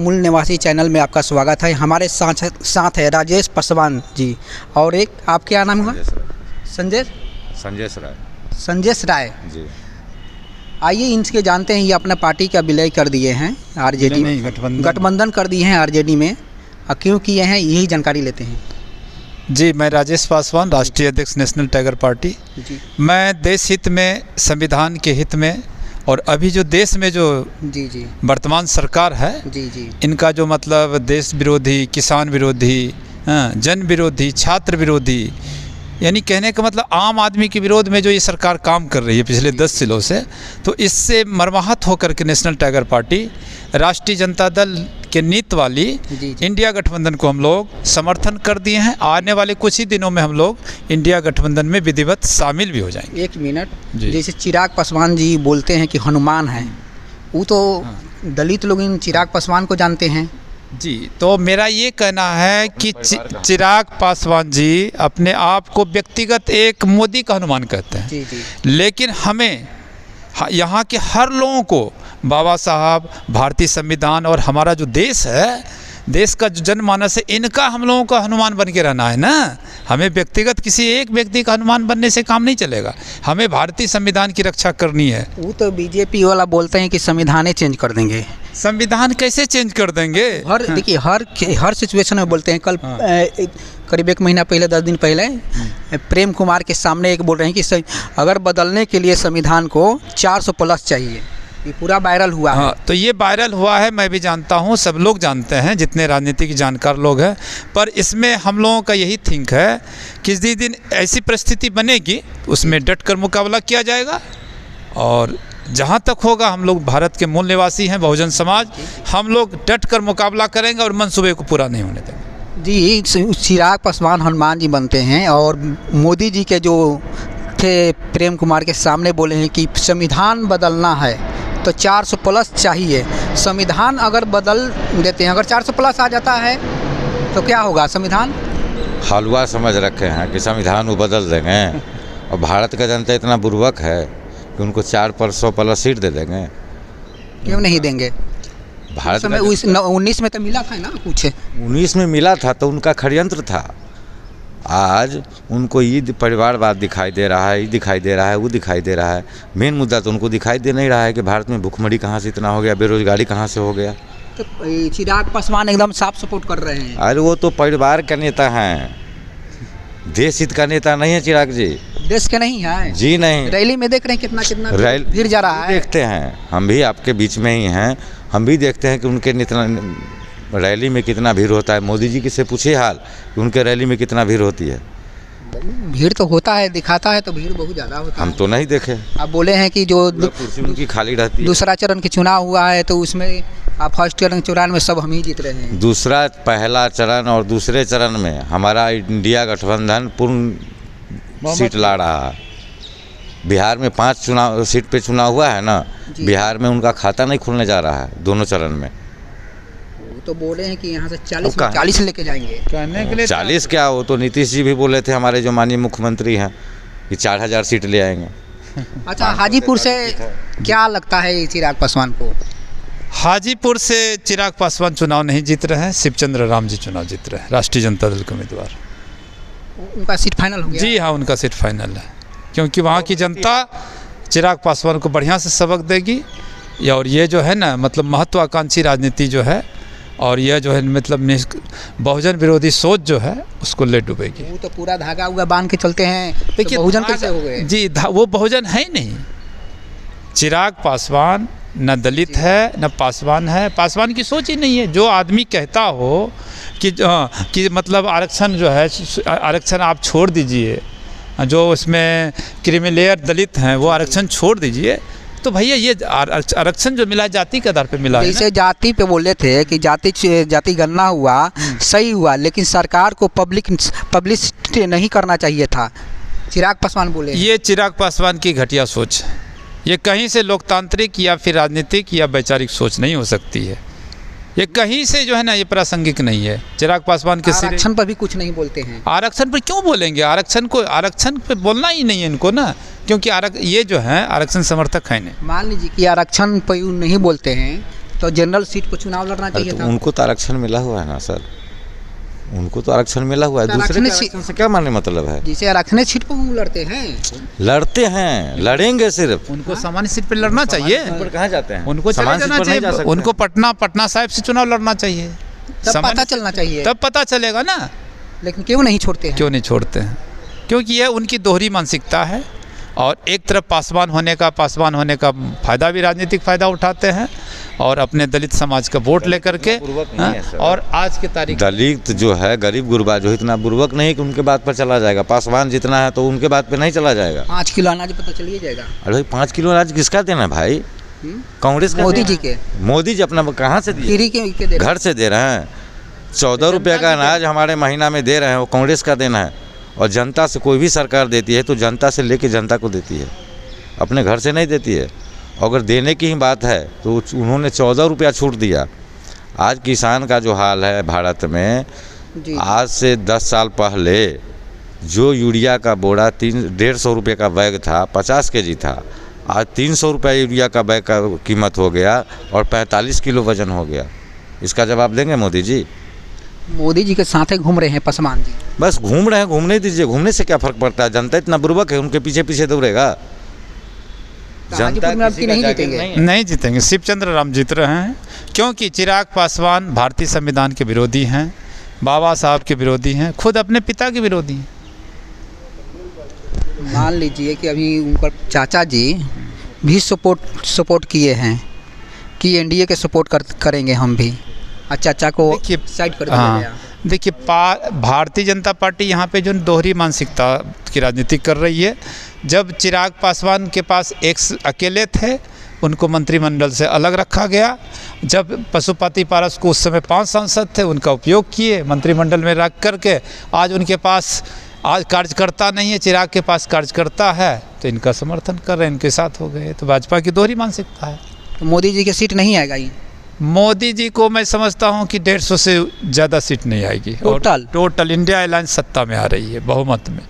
मूल निवासी चैनल में आपका स्वागत है। हमारे साथ है राजेश पासवान जी और एक आप क्या नाम हुआ? संजय राय जी। आइए इनसे जानते हैं, ये अपना पार्टी का विलय कर दिए हैं आरजेडी में, गठबंधन कर दिए हैं आरजेडी में, क्यों किए हैं यही जानकारी लेते हैं। जी, मैं राजेश पासवान, राष्ट्रीय अध्यक्ष नेशनल टाइगर पार्टी जी। मैं देश हित में, संविधान के हित में और अभी जो देश में जो जी वर्तमान सरकार है जी इनका जो मतलब देश विरोधी, किसान विरोधी, जन विरोधी, छात्र विरोधी, यानी कहने का मतलब आम आदमी के विरोध में जो ये सरकार काम कर रही है पिछले 10 सालों से, तो इससे मर्माहत होकर के नेशनल टाइगर पार्टी राष्ट्रीय जनता दल के नीति वाली इंडिया गठबंधन को हम लोग समर्थन कर दिए हैं। आने वाले कुछ ही दिनों में हम लोग इंडिया गठबंधन में विधिवत शामिल भी हो जाएंगे। एक मिनट, जैसे चिराग पासवान जी बोलते हैं कि हनुमान है, वो तो दलित लोग इन चिराग पासवान को जानते हैं जी। तो मेरा ये कहना है कि चिराग पासवान जी अपने आप को व्यक्तिगत एक मोदी का हनुमान कहते हैं जी। लेकिन हमें यहाँ के हर लोगों को बाबा साहब, भारतीय संविधान और हमारा जो देश है, देश का जो जनमानस है, इनका हम लोगों का हनुमान बन के रहना है ना। हमें व्यक्तिगत किसी एक व्यक्ति का हनुमान बनने से काम नहीं चलेगा, हमें भारतीय संविधान की रक्षा करनी है। वो तो बीजेपी वाला बोलते हैं कि संविधान चेंज कर देंगे। संविधान कैसे चेंज कर देंगे? देखिए हर सिचुएशन में बोलते हैं। कल करीब 1 महीना पहले, 10 दिन पहले प्रेम कुमार के सामने एक बोल रहे हैं कि अगर बदलने के लिए संविधान को 400 प्लस चाहिए। ये पूरा वायरल हुआ है। तो ये वायरल हुआ है, मैं भी जानता हूँ, सब लोग जानते हैं जितने राजनीतिक जानकार लोग हैं। पर इसमें हम लोगों का यही थिंक है कि जिस दिन ऐसी परिस्थिति बनेगी उसमें डट कर मुकाबला किया जाएगा। और जहाँ तक होगा, हम लोग भारत के मूल निवासी हैं, बहुजन समाज, हम लोग डट कर मुकाबला करेंगे और मंसूबे को पूरा नहीं होने देंगे जी। चिराग पासवान हनुमान जी बनते हैं और मोदी जी के जो थे प्रेम कुमार के सामने बोले हैं कि संविधान बदलना है तो 400 प्लस चाहिए। संविधान अगर बदल देते हैं, अगर 400 प्लस आ जाता है तो क्या होगा? संविधान हलवा समझ रखे हैं कि संविधान वो बदल देंगे। और भारत का जनता इतना बुर्बक है कि उनको 400 प्लस सीट दे देंगे। क्यों नहीं देंगे? भारत में 19 में तो मिला था ना, कुछ 19 में मिला था तो उनका षड्यंत्र था। आज उनको ये परिवारवाद दिखाई दे रहा है, ये दिखाई दे रहा है, वो दिखाई दे रहा है। मेन मुद्दा तो उनको दिखाई दे नहीं रहा है कि भारत में भूखमरी कहाँ से इतना हो गया, बेरोजगारी कहाँ से हो गया। तो चिराग पासवान एकदम साफ सपोर्ट कर रहे हैं। अरे वो तो परिवार का नेता हैं, देश हित का नेता नहीं है चिराग जी। देश के नहीं है जी, नहीं। रैली में देख रहे हैं कितना भीड़ जा रहा है। देखते हैं, हम भी आपके बीच में ही हैं, हम भी देखते हैं कि उनके रैली में कितना भीड़ होता है। मोदी जी से पूछिए हाल कि उनके रैली में कितना भीड़ होती है। भीड़ तो होता है, दिखाता है तो भीड़ बहुत ज़्यादा होता है। हम तो नहीं देखे। आप बोले हैं कि जो कुर्सी उनकी खाली रहती है। दूसरा चरण के चुनाव हुआ है तो उसमें आप फर्स्ट चरण में सब हम ही जीत रहे हैं। पहला चरण और दूसरे चरण में हमारा इंडिया गठबंधन पूर्ण सीट ला रहा है। बिहार में 5 सीट पे चुनाव हुआ है ना, बिहार में उनका खाता नहीं खुलने जा रहा है दोनों चरण में। तो बोले हैं कि यहाँ से 40 लेके जाएंगे। कहने के लिए 40 क्या, वो तो नीतीश जी भी बोले थे, हमारे जो माननीय मुख्यमंत्री हैं, कि 4000 सीट ले आएंगे। अच्छा, हाजीपुर से क्या लगता है चिराग पासवान को? हाजीपुर से चिराग पासवान चुनाव नहीं जीत रहे हैं, शिवचंद्र राम जी चुनाव जीत रहे हैं, राष्ट्रीय जनता दल के उम्मीदवार। उनका सीट फाइनल हो गया? जी हाँ, उनका सीट फाइनल है, क्योंकि वहाँ की जनता चिराग पासवान को बढ़िया से सबक देगी। और ये जो है ना, मतलब महत्वाकांक्षी राजनीति जो है, और यह जो है मतलब बहुजन विरोधी सोच जो है उसको ले डूबेगी। वो तो पूरा धागा उगा बांध के चलते हैं। देखिए तो बहुजन कैसे हो गए जी? वो बहुजन है ही नहीं। चिराग पासवान न दलित है न पासवान है, पासवान की सोच ही नहीं है। जो आदमी कहता हो कि मतलब आरक्षण जो है, आरक्षण आप छोड़ दीजिए, जो उसमें क्रीमी दलित हैं वो आरक्षण छोड़ दीजिए, तो भैया ये आरक्षण जो मिला जाति के आधार पे मिला है। जैसे जाति पे बोले थे कि जाति गणना हुआ, सही हुआ, लेकिन सरकार को पब्लिसिटी नहीं करना चाहिए था, चिराग पासवान बोले। ये चिराग पासवान की घटिया सोच है। ये कहीं से लोकतांत्रिक या फिर राजनीतिक या वैचारिक सोच नहीं हो सकती है। ये कहीं से जो है ना, ये प्रासंगिक नहीं है। चिराग पासवान के आरक्षण पर भी कुछ नहीं बोलते हैं। आरक्षण पर क्यों बोलेंगे? आरक्षण पे बोलना ही नहीं है इनको ना, क्योंकि ये जो है आरक्षण समर्थक है नहीं। मान लीजिए कि आरक्षण पर नहीं बोलते हैं तो जनरल सीट पर चुनाव लड़ना चाहिए तो था। उनको तो आरक्षण मिला हुआ है ना सर, उनको तो आरक्षण मिला हुआ है, तो दूसरे आरक्षण के आरक्षण से क्या मानने मतलब है? जिसे आरक्षण सीट पर वो लड़ते हैं, लड़ते हैं, लड़ेंगे सिर्फ। उनको सामान्य सीट पर लड़ना चाहिए, पर कहाँ जाते हैं? उनको चले समान सीट जाना पर नहीं जा चाहिए, सकते। उनको पटना साहिब से चुनाव लड़ना चाहिए, तब पता चलना चाहिए। तब पता चलेगा ना। लेकिन क्यों नहीं छोड़ते हैं? क्यों नहीं छोड़ते हैं? क्योंकि यह उनकी दोहरी मानसिकता है, और एक तरफ पासवान होने का फ़ायदा भी, राजनीतिक फ़ायदा उठाते हैं, और अपने दलित समाज का वोट लेकर के, और आज के तारीख दलित जो है, गरीब गुरबा जो इतना बुर्बक नहीं कि उनके बात पर चला जाएगा। पासवान जितना है तो उनके बात पे नहीं चला जाएगा। 5 किलो अनाज पता चलिए जाएगा। अरे भाई 5 किलो अनाज किसका देना है भाई? कांग्रेस का मोदी जी के। मोदी जी अपना कहाँ से दिए? फ्री के दे रहे घर से दे रहे हैं। 14 रुपये का अनाज हमारे महीना में दे रहे हैं, वो कांग्रेस का देना है। और जनता से कोई भी सरकार देती है तो जनता से लेके जनता को देती है, अपने घर से नहीं देती है। अगर देने की ही बात है तो उन्होंने 14 रुपया छूट दिया। आज किसान का जो हाल है भारत में, आज से 10 साल पहले जो यूरिया का बोरा 150 रुपये का बैग था, 50 केजी था, आज 300 रुपये यूरिया का बैग का कीमत हो गया और 45 किलो वजन हो गया। इसका जवाब देंगे मोदी जी? मोदी जी के साथ ही घूम रहे हैं पासवान जी। बस घूम रहे हैं, घूमने दीजिए, घूमने से क्या फ़र्क पड़ता है? जनता इतना बुर्बक है, उनके पीछे पीछे दौड़ेगा। जनता किसी का जागीर नहीं है। नहीं जीतेंगे। शिवचंद्र राम जीत रहे हैं, क्योंकि चिराग पासवान भारतीय संविधान के विरोधी हैं, बाबा साहब के विरोधी हैं, खुद अपने पिता के विरोधी हैं। मान लीजिए कि अभी उनका चाचा जी भी सपोर्ट किए हैं कि एनडीए के सपोर्ट करेंगे हम भी, और चाचा को साइड कर दिया गया। देखिए, भारतीय जनता पार्टी यहाँ पे जो दोहरी मानसिकता की राजनीति कर रही है। जब चिराग पासवान के पास एक अकेले थे, उनको मंत्रिमंडल से अलग रखा गया। जब पशुपति पारस को उस समय 5 सांसद थे, उनका उपयोग किए मंत्रिमंडल में रख करके। आज उनके पास आज कार्यकर्ता नहीं है, चिराग के पास कार्यकर्ता है, तो इनका समर्थन कर रहे हैं, इनके साथ हो गए। तो भाजपा की दोहरी मानसिकता है। तो मोदी जी की सीट नहीं आएगा ये? मोदी जी को मैं समझता हूं कि 150 से ज़्यादा सीट नहीं आएगी। टोटल इंडिया अलायंस सत्ता में आ रही है बहुमत में।